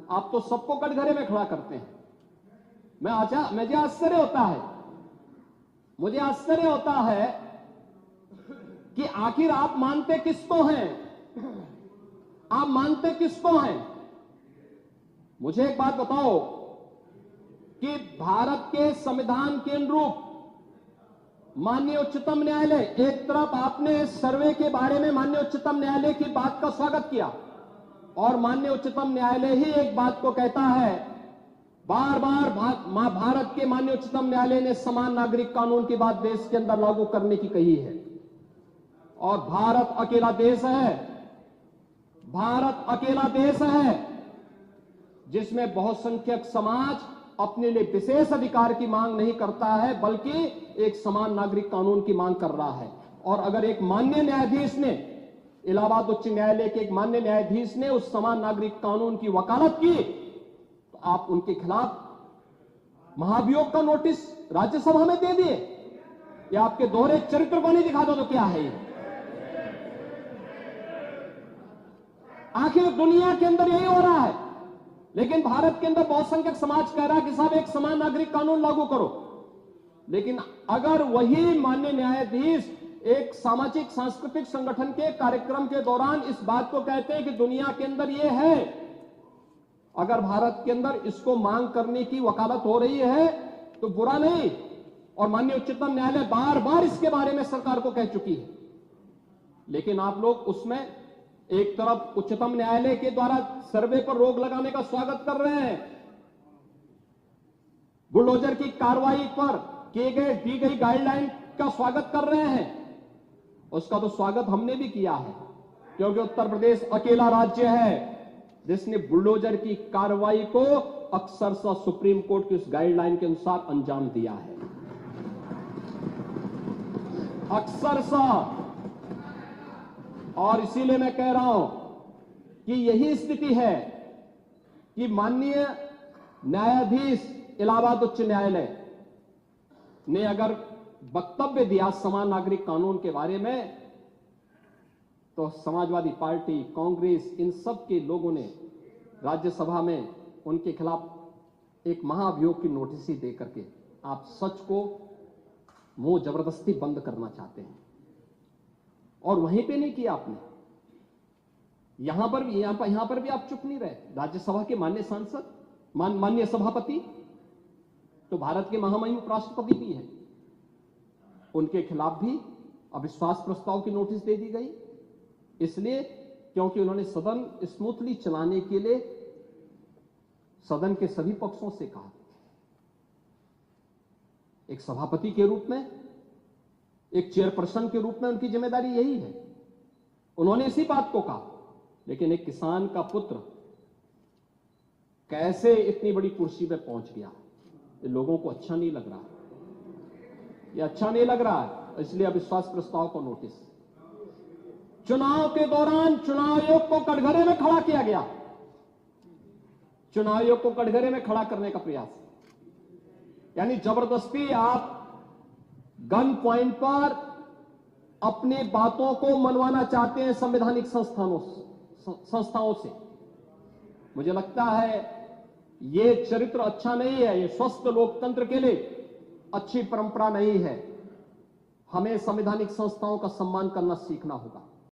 आप तो सबको कटघरे में खड़ा करते हैं। मुझे आश्चर्य होता है, मुझे आश्चर्य होता है कि आखिर आप मानते किसको हैं? आप मानते किसको हैं? मुझे एक बात बताओ कि भारत के संविधान के अनुरूप माननीय उच्चतम न्यायालय, एक तरफ आपने सर्वे के बारे में माननीय उच्चतम न्यायालय की बात का स्वागत किया और माननीय उच्चतम न्यायालय ही एक बात को कहता है, बार बार भारत के माननीय उच्चतम न्यायालय ने समान नागरिक कानून की बात देश के अंदर लागू करने की कही है। और भारत अकेला देश है, भारत अकेला देश है जिसमें बहुसंख्यक समाज अपने लिए विशेष अधिकार की मांग नहीं करता है, बल्कि एक समान नागरिक कानून की मांग कर रहा है। और अगर एक माननीय न्यायाधीश ने, इलाहाबाद उच्च न्यायालय के एक माननीय न्यायाधीश ने उस समान नागरिक कानून की वकालत की, तो आप उनके खिलाफ महाभियोग का नोटिस राज्यसभा में दे दिए। या आपके दोहरे चरित्र को नहीं दिखा दो तो क्या है ये? आखिर दुनिया के अंदर यही हो रहा है, लेकिन भारत के अंदर बहुसंख्यक समाज कह रहा है कि साहब एक समान नागरिक कानून लागू करो। लेकिन अगर वही माननीय न्यायाधीश एक सामाजिक सांस्कृतिक संगठन के कार्यक्रम के दौरान इस बात को कहते हैं कि दुनिया के अंदर ये है, अगर भारत के अंदर इसको मांग करने की वकालत हो रही है तो बुरा नहीं। और माननीय उच्चतम न्यायालय बार बार इसके बारे में सरकार को कह चुकी है, लेकिन आप लोग उसमें एक तरफ उच्चतम न्यायालय के द्वारा सर्वे पर रोक लगाने का स्वागत कर रहे हैं, बुलडोजर की कार्रवाई पर दी गई गाइडलाइन का स्वागत कर रहे हैं। उसका तो स्वागत हमने भी किया है, क्योंकि उत्तर प्रदेश अकेला राज्य है जिसने बुलडोजर की कार्रवाई को अक्सरशः सुप्रीम कोर्ट की उस गाइडलाइन के अनुसार अंजाम दिया है, अक्सरशः। और इसीलिए मैं कह रहा हूं कि यही स्थिति है कि माननीय न्यायाधीश इलाहाबाद उच्च न्यायालय ने अगर वक्तव्य दिया समान नागरिक कानून के बारे में, तो समाजवादी पार्टी, कांग्रेस, इन सब के लोगों ने राज्यसभा में उनके खिलाफ एक महाअभियोग की नोटिस ही दे करके आप सच को मुंह जबरदस्ती बंद करना चाहते हैं। और वहीं पे नहीं किया आपने, यहां पर भी आप चुप नहीं रहे। राज्यसभा के माननीय सांसद, माननीय सभापति तो भारत के महामहिम उपराष्ट्रपति भी हैं, उनके खिलाफ भी अविश्वास प्रस्ताव की नोटिस दे दी गई, इसलिए क्योंकि उन्होंने सदन स्मूथली चलाने के लिए सदन के सभी पक्षों से कहा। एक सभापति के रूप में, एक चेयरपर्सन के रूप में उनकी जिम्मेदारी यही है, उन्होंने इसी बात को कहा। लेकिन एक किसान का पुत्र कैसे इतनी बड़ी कुर्सी पे पहुंच गया, ये लोगों को अच्छा नहीं लग रहा, ये अच्छा नहीं लग रहा है, इसलिए अविश्वास प्रस्ताव को नोटिस। चुनाव के दौरान चुनाव आयोग को कटघरे में खड़ा किया गया, चुनाव आयोग को कटघरे में खड़ा करने का प्रयास, यानी जबरदस्ती आप गन पॉइंट पर अपनी बातों को मनवाना चाहते हैं संवैधानिक संस्थाओं से। मुझे लगता है ये चरित्र अच्छा नहीं है, ये स्वस्थ लोकतंत्र के लिए अच्छी परंपरा नहीं है। हमें संवैधानिक संस्थाओं का सम्मान करना सीखना होगा।